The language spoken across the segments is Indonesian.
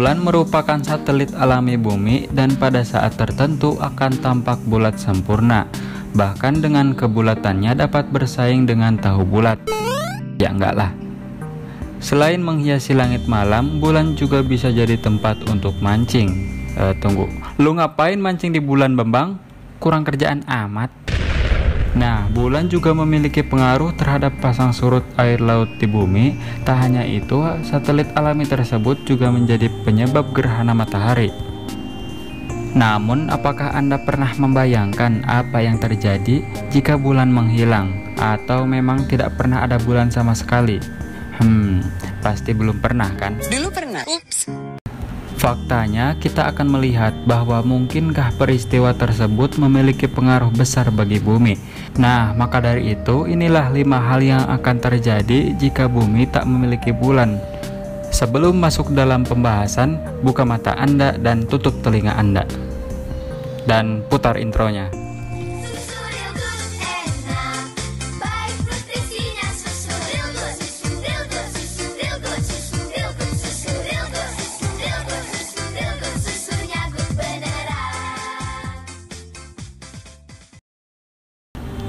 Bulan merupakan satelit alami bumi dan pada saat tertentu akan tampak bulat sempurna. Bahkan dengan kebulatannya dapat bersaing dengan tahu bulat. Ya enggak lah. Selain menghiasi langit malam, bulan juga bisa jadi tempat untuk mancing. Tunggu, lu ngapain mancing di bulan, Bambang? Kurang kerjaan amat. Nah, bulan juga memiliki pengaruh terhadap pasang surut air laut di bumi. Tak hanya itu, satelit alami tersebut juga menjadi penyebab gerhana matahari. Namun, apakah Anda pernah membayangkan apa yang terjadi jika bulan menghilang? Atau memang tidak pernah ada bulan sama sekali? Pasti belum pernah kan? Dulu pernah. Ups. Faktanya, kita akan melihat bahwa mungkinkah peristiwa tersebut memiliki pengaruh besar bagi bumi. Nah, maka dari itu, inilah 5 hal yang akan terjadi jika bumi tak memiliki bulan. Sebelum masuk dalam pembahasan, buka mata Anda dan tutup telinga Anda. Dan putar intronya.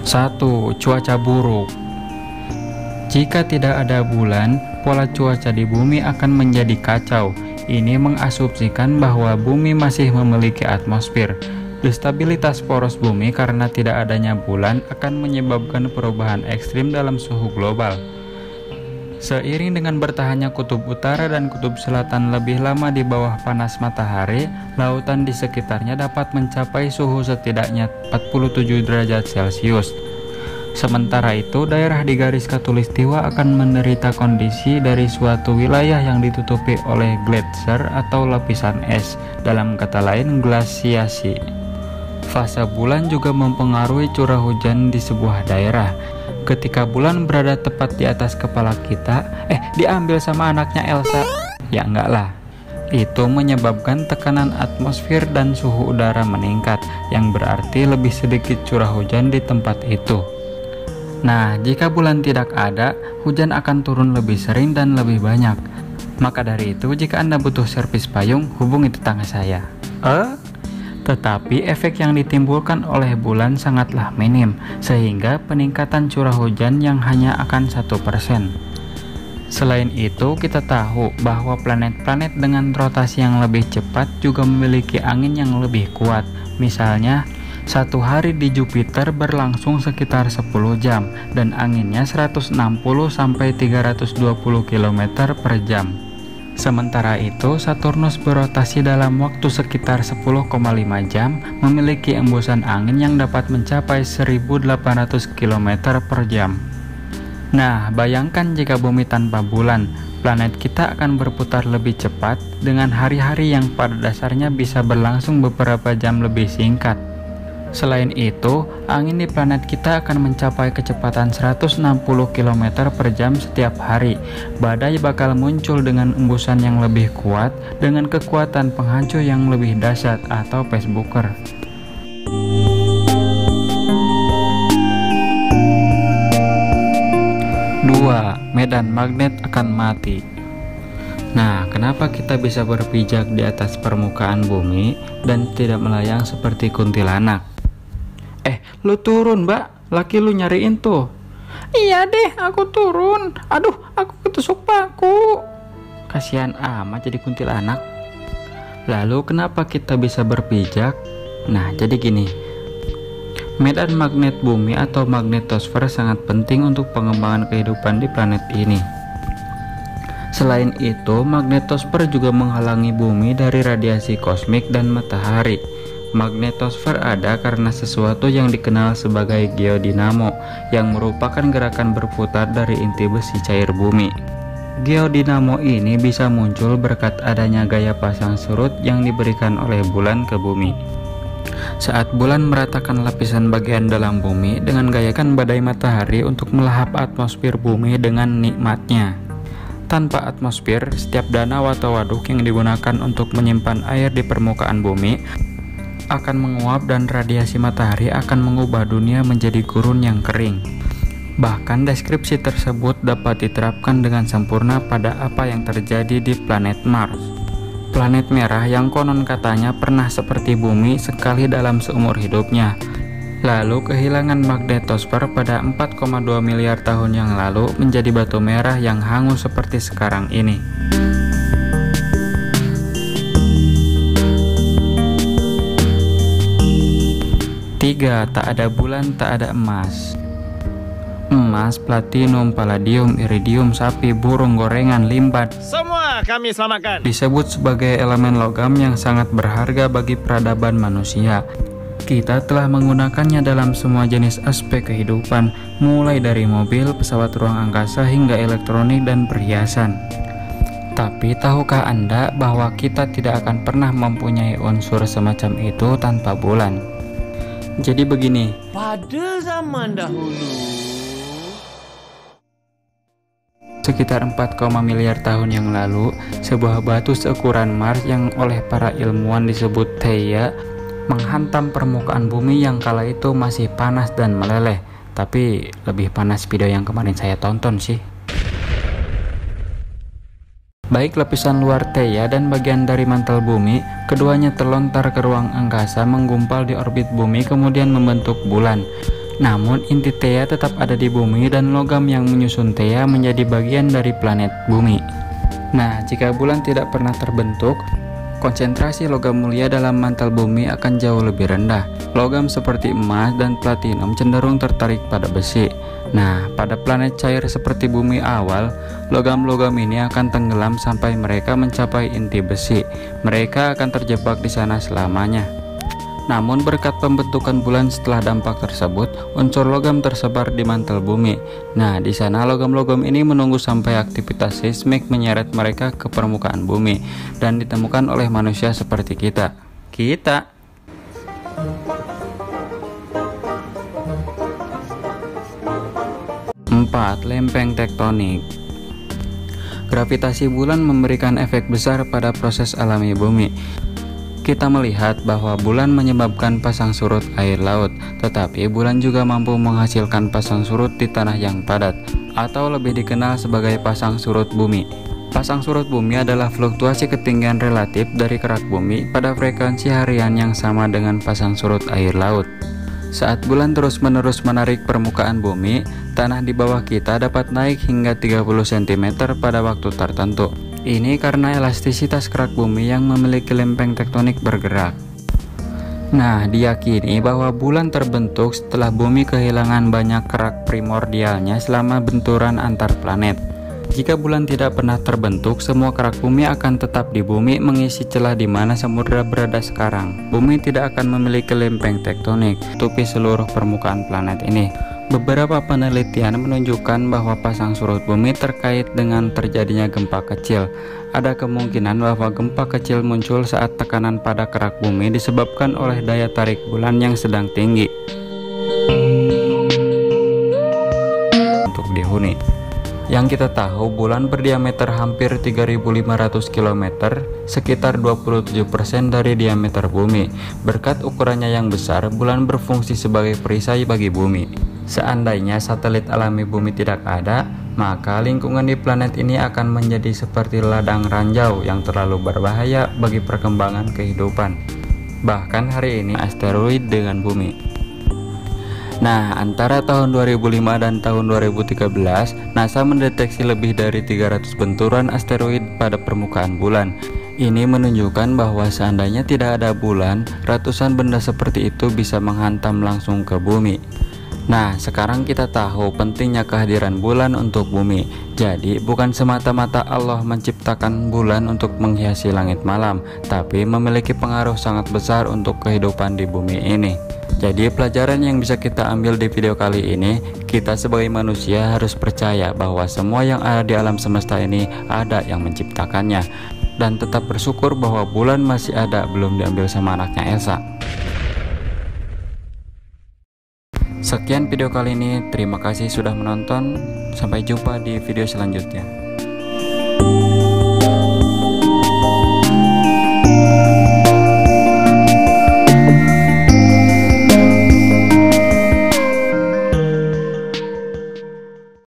Satu, cuaca buruk. Jika tidak ada bulan, pola cuaca di bumi akan menjadi kacau. Ini mengasumsikan bahwa bumi masih memiliki atmosfer. Destabilitas poros bumi karena tidak adanya bulan akan menyebabkan perubahan ekstrim dalam suhu global. Seiring dengan bertahannya kutub utara dan kutub selatan lebih lama di bawah panas matahari, lautan di sekitarnya dapat mencapai suhu setidaknya 47 derajat Celcius. Sementara itu, daerah di garis khatulistiwa akan menderita kondisi dari suatu wilayah yang ditutupi oleh gletser atau lapisan es, dalam kata lain glasiasi. Fase bulan juga mempengaruhi curah hujan di sebuah daerah. Ketika bulan berada tepat di atas kepala kita, diambil sama anaknya Elsa. Ya enggak lah. Itu menyebabkan tekanan atmosfer dan suhu udara meningkat, yang berarti lebih sedikit curah hujan di tempat itu. Nah, jika bulan tidak ada, hujan akan turun lebih sering dan lebih banyak. Maka dari itu, jika Anda butuh servis payung, hubungi tetangga saya. Tetapi efek yang ditimbulkan oleh bulan sangatlah minim, sehingga peningkatan curah hujan yang hanya akan 1%. Selain itu, kita tahu bahwa planet-planet dengan rotasi yang lebih cepat juga memiliki angin yang lebih kuat. Misalnya, satu hari di Jupiter berlangsung sekitar 10 jam dan anginnya 160-320 km per jam. Sementara itu, Saturnus berotasi dalam waktu sekitar 10,5 jam, memiliki embusan angin yang dapat mencapai 1.800 km per jam. Nah, bayangkan jika bumi tanpa bulan, planet kita akan berputar lebih cepat dengan hari-hari yang pada dasarnya bisa berlangsung beberapa jam lebih singkat. Selain itu, angin di planet kita akan mencapai kecepatan 160 km per jam setiap hari. Badai bakal muncul dengan embusan yang lebih kuat dengan kekuatan penghancur yang lebih dahsyat atau Facebooker. Dua, medan magnet akan mati. Nah, kenapa kita bisa berpijak di atas permukaan bumi dan tidak melayang seperti kuntilanak? Lu turun, Mbak. Laki lu nyariin tuh. Iya deh, aku turun. Aduh, aku ketusuk paku. Kasihan amat jadi kuntilanak. Lalu kenapa kita bisa berpijak? Nah, jadi gini. Medan magnet bumi atau magnetosfer sangat penting untuk pengembangan kehidupan di planet ini. Selain itu, magnetosfer juga menghalangi bumi dari radiasi kosmik dan matahari. Magnetosfer ada karena sesuatu yang dikenal sebagai geodinamo, yang merupakan gerakan berputar dari inti besi cair bumi. Geodinamo ini bisa muncul berkat adanya gaya pasang surut yang diberikan oleh bulan ke bumi. Saat bulan meratakan lapisan bagian dalam bumi dengan gayakan badai matahari untuk melahap atmosfer bumi dengan nikmatnya. Tanpa atmosfer, setiap danau atau waduk yang digunakan untuk menyimpan air di permukaan bumi akan menguap dan radiasi matahari akan mengubah dunia menjadi gurun yang kering. Bahkan deskripsi tersebut dapat diterapkan dengan sempurna pada apa yang terjadi di planet Mars. planet merah yang konon katanya pernah seperti bumi sekali dalam seumur hidupnya. Lalu kehilangan magnetosfer pada 4,2 miliar tahun yang lalu menjadi batu merah yang hangus seperti sekarang ini. 3. Tak ada bulan, tak ada emas. Emas, platinum, palladium, iridium, sapi, burung, gorengan, limbat, semua kami selamatkan. Disebut sebagai elemen logam yang sangat berharga bagi peradaban manusia. Kita telah menggunakannya dalam semua jenis aspek kehidupan, mulai dari mobil, pesawat ruang angkasa, hingga elektronik dan perhiasan. Tapi tahukah Anda bahwa kita tidak akan pernah mempunyai unsur semacam itu tanpa bulan? Jadi begini, pada zaman dahulu, sekitar 4, miliar tahun yang lalu, sebuah batu seukuran Mars yang oleh para ilmuwan disebut Theia menghantam permukaan bumi yang kala itu masih panas dan meleleh. Tapi lebih panas video yang kemarin saya tonton sih. Baik lapisan luar Theia dan bagian dari mantel bumi, keduanya terlontar ke ruang angkasa menggumpal di orbit bumi kemudian membentuk bulan. Namun inti Theia tetap ada di bumi dan logam yang menyusun Theia menjadi bagian dari planet bumi. Nah, jika bulan tidak pernah terbentuk, konsentrasi logam mulia dalam mantel bumi akan jauh lebih rendah. Logam seperti emas dan platinum cenderung tertarik pada besi. Nah, pada planet cair seperti bumi awal, logam-logam ini akan tenggelam sampai mereka mencapai inti besi. Mereka akan terjebak di sana selamanya. Namun berkat pembentukan bulan setelah dampak tersebut, unsur logam tersebar di mantel bumi. Nah, di sana logam-logam ini menunggu sampai aktivitas seismik menyeret mereka ke permukaan bumi dan ditemukan oleh manusia seperti kita. 4. Lempeng tektonik. Gravitasi bulan memberikan efek besar pada proses alami bumi. Kita melihat bahwa bulan menyebabkan pasang surut air laut, tetapi bulan juga mampu menghasilkan pasang surut di tanah yang padat, atau lebih dikenal sebagai pasang surut bumi. Pasang surut bumi adalah fluktuasi ketinggian relatif dari kerak bumi pada frekuensi harian yang sama dengan pasang surut air laut. Saat bulan terus-menerus menarik permukaan bumi, tanah di bawah kita dapat naik hingga 30 cm pada waktu tertentu. Ini karena elastisitas kerak bumi yang memiliki lempeng tektonik bergerak. Nah, diyakini bahwa bulan terbentuk setelah bumi kehilangan banyak kerak primordialnya selama benturan antar planet. Jika bulan tidak pernah terbentuk, semua kerak bumi akan tetap di bumi mengisi celah di mana samudra berada sekarang. Bumi tidak akan memiliki lempeng tektonik tutupi seluruh permukaan planet ini. Beberapa penelitian menunjukkan bahwa pasang surut bumi terkait dengan terjadinya gempa kecil. Ada kemungkinan bahwa gempa kecil muncul saat tekanan pada kerak bumi disebabkan oleh daya tarik bulan yang sedang tinggi. Untuk dihuni, yang kita tahu, bulan berdiameter hampir 3.500 km, sekitar 27% dari diameter bumi. Berkat ukurannya yang besar, bulan berfungsi sebagai perisai bagi bumi. Seandainya satelit alami bumi tidak ada, maka lingkungan di planet ini akan menjadi seperti ladang ranjau yang terlalu berbahaya bagi perkembangan kehidupan. Bahkan hari ini asteroid dengan bumi. Nah, antara tahun 2005 dan tahun 2013, NASA mendeteksi lebih dari 300 benturan asteroid pada permukaan bulan. Ini menunjukkan bahwa seandainya tidak ada bulan, ratusan benda seperti itu bisa menghantam langsung ke bumi. Nah, sekarang kita tahu pentingnya kehadiran bulan untuk bumi. Jadi, bukan semata-mata Allah menciptakan bulan untuk menghiasi langit malam, tapi memiliki pengaruh sangat besar untuk kehidupan di bumi ini. Jadi pelajaran yang bisa kita ambil di video kali ini, kita sebagai manusia harus percaya bahwa semua yang ada di alam semesta ini ada yang menciptakannya, dan tetap bersyukur bahwa bulan masih ada, belum diambil sama anaknya Elsa. Sekian video kali ini, terima kasih sudah menonton, sampai jumpa di video selanjutnya.